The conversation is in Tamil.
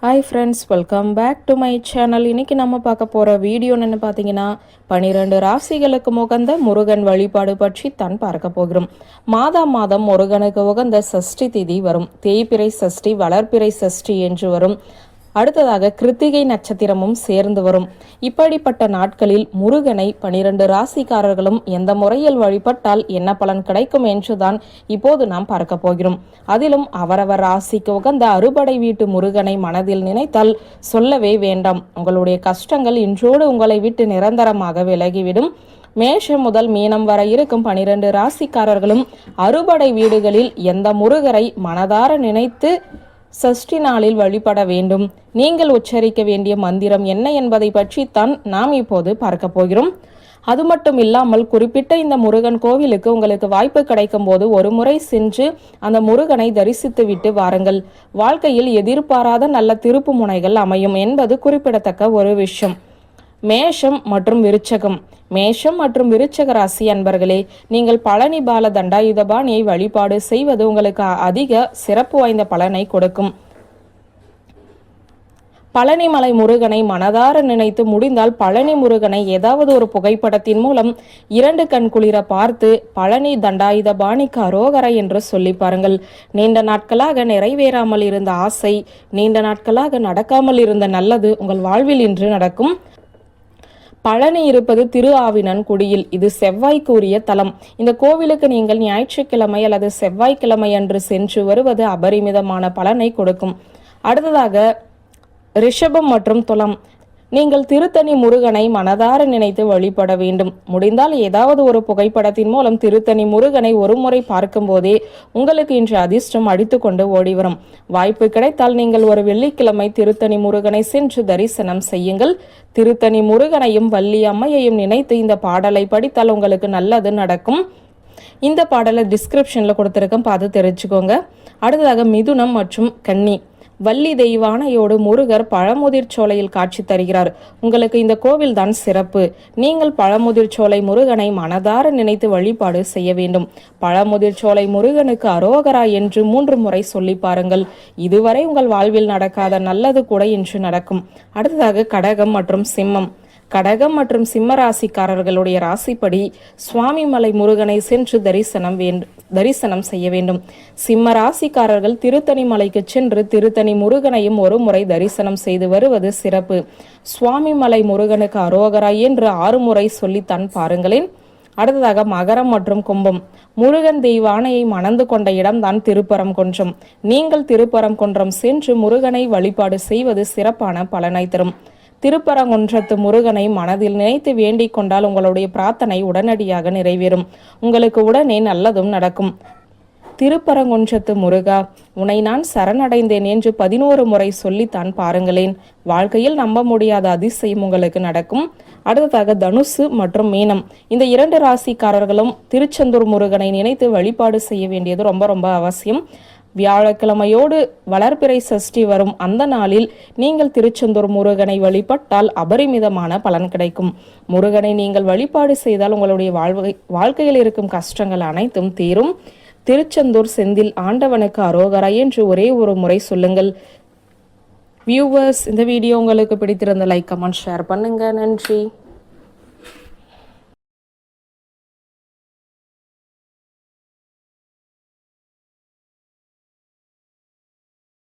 Hi friends, welcome back to my channel. இன்றைக்கி நம்ம பார்க்க போகிற வீடியோ என்னென்னு பார்த்தீங்கன்னா 12 ராசிகளுக்கு உகந்த முருகன் வழிபாடு பற்றி தான் பார்க்க போகிறோம். மாதம் முருகனுக்கு உகந்த சஷ்டி திதி வரும். தேய்பிறை சஷ்டி, வளர்பிறை சஷ்டி என்று வரும். அடுத்ததாக கிருத்திகை நட்சத்திரமும் சேர்ந்து வரும். இப்படிப்பட்ட நாட்களில் முருகனை 12 ராசிக்காரர்களும் எந்த முறையில் வழிபட்டால் என்ன பலன் கிடைக்கும் என்றுதான் இப்போது நாம் பார்க்க போகிறோம். அதிலும் அவரவர் ராசிக்கு உகந்த அறுபடை வீட்டு முருகனை மனதில் நினைத்தால் சொல்லவே வேண்டாம். உங்களுடைய கஷ்டங்கள் இன்றோடு உங்களை விட்டு நிரந்தரமாக விலகிவிடும். மேஷம் முதல் மீனம் வரை இருக்கும் 12 ராசிக்காரர்களும் அறுபடை வீடுகளில் எந்த முருகரை மனதார நினைத்து சஷ்டி நாளில் வழிபட வேண்டும், நீங்கள் உச்சரிக்க வேண்டிய மந்திரம் என்ன என்பதை பற்றித்தான் நாம் இப்போது பார்க்க போகிறோம். அது மட்டும் இல்லாமல் குறிப்பிட்ட இந்த முருகன் கோவிலுக்கு உங்களுக்கு வாய்ப்பு கிடைக்கும் போது ஒரு முறை சென்று அந்த முருகனை தரிசித்து விட்டு வாருங்கள். வாழ்க்கையில் எதிர்பாராத நல்ல திருப்பு முனைகள் அமையும் என்பது குறிப்பிடத்தக்க ஒரு விஷயம். மேஷம் மற்றும் விருச்சக ராசி அன்பர்களே, நீங்கள் பழனி பால தண்டாயுதபாணியை வழிபாடு செய்வது உங்களுக்கு அதிக சிறப்பு வாய்ந்த பலனை கொடுக்கும். பழனிமலை முருகனை மனதார நினைத்து முடிந்தால் பழனி முருகனை ஏதாவது ஒரு புகைப்படத்தின் மூலம் 2 கண் குளிர பார்த்து பழனி தண்டாயுதபாணிக்கு அரோகரா என்று சொல்லி பாருங்கள். நீண்ட நாட்களாக நிறைவேறாமல் இருந்த ஆசை, நீண்ட நாட்களாக நடக்காமல் இருந்த நல்லது உங்கள் வாழ்வில் இன்று நடக்கும். பழனி இருப்பது திரு ஆவினன்குடியில். இது செவ்வாய்க்கு உரிய தலம். இந்த கோவிலுக்கு நீங்கள் ஞாயிற்றுக்கிழமை அல்லது செவ்வாய்க்கிழமை அன்று சென்று வருவது அபரிமிதமான பலனை கொடுக்கும். அடுத்ததாக ரிஷபம் மற்றும் துலாம். நீங்கள் திருத்தணி முருகனை மனதார நினைத்து வழிபட வேண்டும். முடிந்தால் ஏதாவது ஒரு புகைப்படத்தின் மூலம் திருத்தணி முருகனை ஒரு முறை பார்க்கும் போதே உங்களுக்கு இன்று அதிர்ஷ்டம் அடித்து கொண்டு ஓடி வரும். வாய்ப்பு கிடைத்தால் நீங்கள் ஒரு வெள்ளிக்கிழமை திருத்தணி முருகனை சென்று தரிசனம் செய்யுங்கள். திருத்தணி முருகனையும் வள்ளி அம்மையையும் நினைத்து இந்த பாடலை படித்தால் உங்களுக்கு நல்லது நடக்கும். இந்த பாடலை டிஸ்கிரிப்ஷன்ல கொடுத்திருக்கேன், பார்த்து தெரிஞ்சுக்கோங்க. அடுத்ததாக மிதுனம் மற்றும் கன்னி. வள்ளி தெய்வானையோடு முருகர் பழமுதிர் சோலையில் காட்சி தருகிறார். உங்களுக்கு இந்த கோவில் தான் சிறப்பு. நீங்கள் பழமுதிர் சோலை முருகனை மனதார நினைத்து வழிபாடு செய்ய வேண்டும். பழமுதிர் சோலை முருகனுக்கு அரோகரா என்று 3 முறை சொல்லி பாருங்கள். இதுவரை உங்கள் வாழ்வில் நடக்காத நல்லது கூட இன்று நடக்கும். அடுத்ததாக கடகம் மற்றும் சிம்மம். கடகம் மற்றும் சிம்ம ராசிக்காரர்களுடைய ராசிப்படி சுவாமிமலை முருகனை சென்று தரிசனம் செய்ய வேண்டும். சிம்ம ராசிக்காரர்கள் திருத்தணி மலைக்கு சென்று திருத்தணி முருகனையும் ஒரு முறை தரிசனம் செய்து வருவது சிறப்பு. சுவாமிமலை முருகனுக்கு அரோகரா என்று 6 முறை சொல்லித்தான் பாருங்களேன். அடுத்ததாக மகரம் மற்றும் கும்பம். முருகன் தெய்வானையை மணந்து கொண்ட இடம்தான் திருப்பரங்குன்றம். நீங்கள் திருப்பரங்குன்றம் சென்று முருகனை வழிபாடு செய்வது சிறப்பான பலனை தரும். திருப்பரங்குன்றத்து முருகனை மனதில் நினைத்து வேண்டிக் கொண்டால் உங்களுடைய பிரார்த்தனை உடனடியாக நிறைவேறும். உங்களுக்கு உடனே நல்லதும் நடக்கும். திருப்பரங்குன்றத்து முருகா, உன்னை நான் சரணடைந்தேன் என்று 11 முறை சொல்லித்தான் பாருங்களேன். வாழ்க்கையில் நம்ப முடியாத அதிசயம் உங்களுக்கு நடக்கும். அடுத்ததாக தனுசு மற்றும் மீனம். இந்த 2 ராசிக்காரர்களும் திருச்செந்தூர் முருகனை நினைத்து வழிபாடு செய்ய வேண்டியது ரொம்ப அவசியம். வியாழக்கிழமையோடு வளர்பிறை சஷ்டி வரும் அந்த நாளில் நீங்கள் திருச்செந்தூர் முருகனை வழிபட்டால் அபரிமிதமான பலன் கிடைக்கும். முருகனை நீங்கள் வழிபாடு செய்தால் உங்களுடைய வாழ்க்கையில் இருக்கும் கஷ்டங்கள் அனைத்தும் தீரும். திருச்செந்தூர் செந்தில் ஆண்டவனுக்கு அரோகரா என்று ஒரே ஒரு முறை சொல்லுங்கள். வியூவர்ஸ், இந்த வீடியோ உங்களுக்கு பிடித்திருந்த லைக், கமெண்ட், ஷேர் பண்ணுங்க. நன்றி.